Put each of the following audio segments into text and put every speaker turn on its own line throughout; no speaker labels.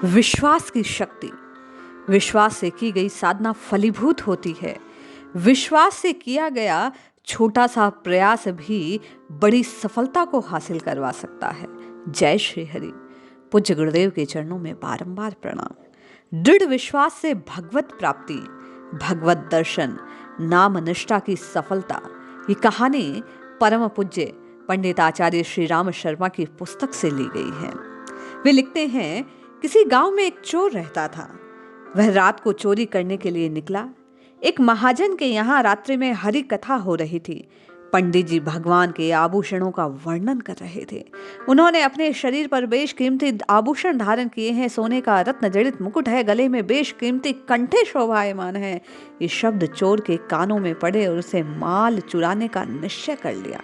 विश्वास की शक्ति। विश्वास से की गई साधना फलीभूत होती है। विश्वास से किया गया छोटा सा प्रयास भी बड़ी सफलता को हासिल करवा सकता है। जय श्री हरि। पूज्य गुरुदेव के चरणों में बारंबार प्रणाम। दृढ़ विश्वास से भगवत प्राप्ति, भगवत दर्शन, नाम निष्ठा की सफलता, ये कहानी परम पूज्य पंडित आचार्य श्री राम शर्मा की पुस्तक से ली गई है। वे लिखते हैं, किसी गांव में एक चोर रहता था। वह रात को चोरी करने के लिए निकला। एक महाजन के यहाँ रात्रि में हरि कथा हो रही थी। पंडित जी भगवान के आभूषणों का वर्णन कर रहे थे। उन्होंने अपने शरीर पर बेशकीमती आभूषण धारण किए हैं। सोने का रत्न जड़ित मुकुट है, गले में बेशकीमती कंठे शोभायमान है। ये शब्द चोर के कानों में पड़े और उसे माल चुराने का निश्चय कर लिया।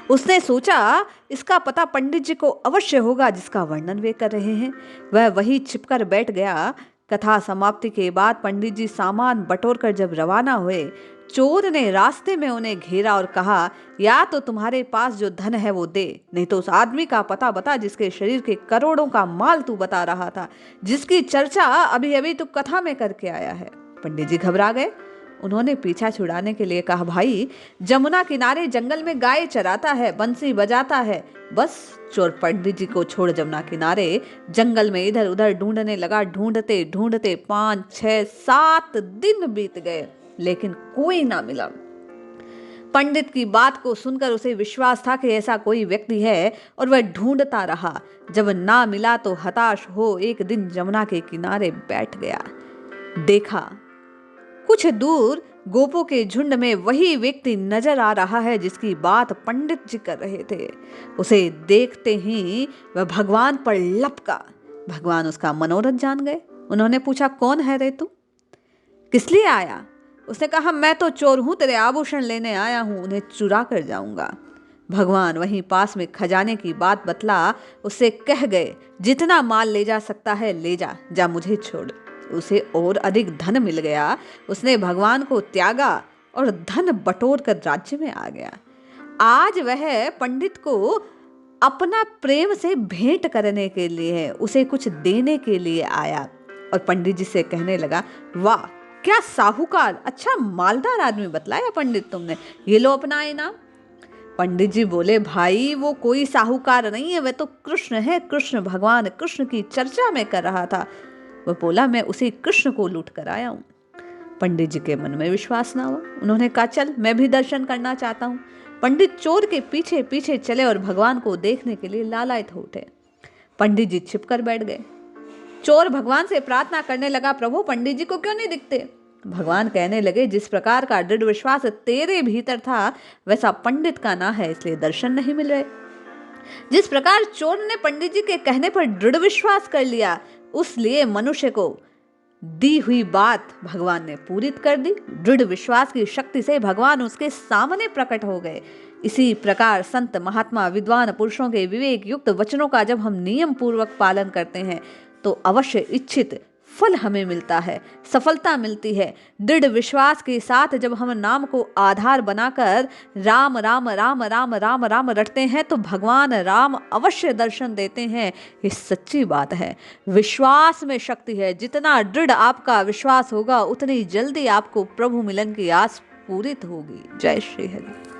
उसने सोचा, इसका पता पंडित जी को अवश्य होगा जिसका वर्णन वे कर रहे हैं। वह वहीं छिपकर बैठ गया। कथा समाप्ति के बाद पंडित जी सामान बटोरकर जब रवाना हुए, चोर ने रास्ते में उन्हें घेरा और कहा, या तो तुम्हारे पास जो धन है वो दे, नहीं तो उस आदमी का पता बता जिसके शरीर के करोड़ों का माल तू बता रहा था, जिसकी चर्चा अभी अभी तू कथा में करके आया है। पंडित जी घबरा गए। उन्होंने पीछा छुड़ाने के लिए कहा, भाई जमुना किनारे जंगल में गाय चराता है, बंसी बजाता है। बस चोर पंडित जी को छोड़ जमुना किनारे जंगल में इधर उधर ढूंढने लगा। ढूंढते ढूंढते 5, 6, 7 दिन बीत गए, लेकिन कोई ना मिला। पंडित की बात को सुनकर उसे विश्वास था कि ऐसा कोई व्यक्ति है और वह ढूंढता रहा। जब ना मिला तो हताश हो एक दिन जमुना के किनारे बैठ गया। देखा, कुछ दूर गोपों के झुंड में वही व्यक्ति नजर आ रहा है जिसकी बात पंडित जी कर रहे थे। उसे देखते ही वह भगवान पर लपका। भगवान उसका मनोरथ जान गए। उन्होंने पूछा, कौन है रे तू, किस लिए आया? उसने कहा, मैं तो चोर हूं, तेरे आभूषण लेने आया हूं, उन्हें चुरा कर जाऊंगा। भगवान वहीं पास में खजाने की बात बतला उससे कह गए, जितना माल ले जा सकता है ले जा, जा मुझे छोड़। उसे और अधिक धन मिल गया। उसने भगवान को त्यागा और धन बटोर कर राज्य में आ गया। आज वह पंडित को अपना प्रेम से भेंट करने के लिए, उसे कुछ देने के लिए आया और पंडित जी से कहने लगा, वाह क्या साहूकार, अच्छा मालदार आदमी बतलाया पंडित तुमने, ये लो अपना इनाम। पंडित जी बोले, भाई वो कोई साहूकार नहीं है, वह तो कृष्ण है। कृष्ण, भगवान कृष्ण की चर्चा में कर रहा था। वह बोला, मैं उसी कृष्ण को लूट कर आया हूं। पंडित जी के मन में विश्वास ना हुआ। उन्होंने कहा, चल मैं भी दर्शन करना चाहता हूं। पंडित चोर के पीछे पीछे चले और भगवान को देखने के लिए लालायित हो उठे। पंडित जी छिपकर बैठ गए। चोर भगवान से प्रार्थना करने लगा, प्रभु पंडित जी को क्यों नहीं दिखते? भगवान कहने लगे, जिस प्रकार का दृढ़ विश्वास तेरे भीतर था वैसा पंडित का ना है, इसलिए दर्शन नहीं मिल रहे। जिस प्रकार चोर ने पंडित जी के कहने पर दृढ़ विश्वास कर लिया, उसलिए मनुष्य को दी हुई बात भगवान ने पूरी कर दी। दृढ़ विश्वास की शक्ति से भगवान उसके सामने प्रकट हो गए। इसी प्रकार संत, महात्मा, विद्वान पुरुषों के विवेक युक्त वचनों का जब हम नियम पूर्वक पालन करते हैं तो अवश्य इच्छित फल हमें मिलता है, सफलता मिलती है। दृढ़ विश्वास के साथ जब हम नाम को आधार बनाकर राम राम राम राम राम राम रटते हैं तो भगवान राम अवश्य दर्शन देते हैं। ये सच्ची बात है। विश्वास में शक्ति है। जितना दृढ़ आपका विश्वास होगा उतनी जल्दी आपको प्रभु मिलन की आस पूरित होगी। जय श्री हरि।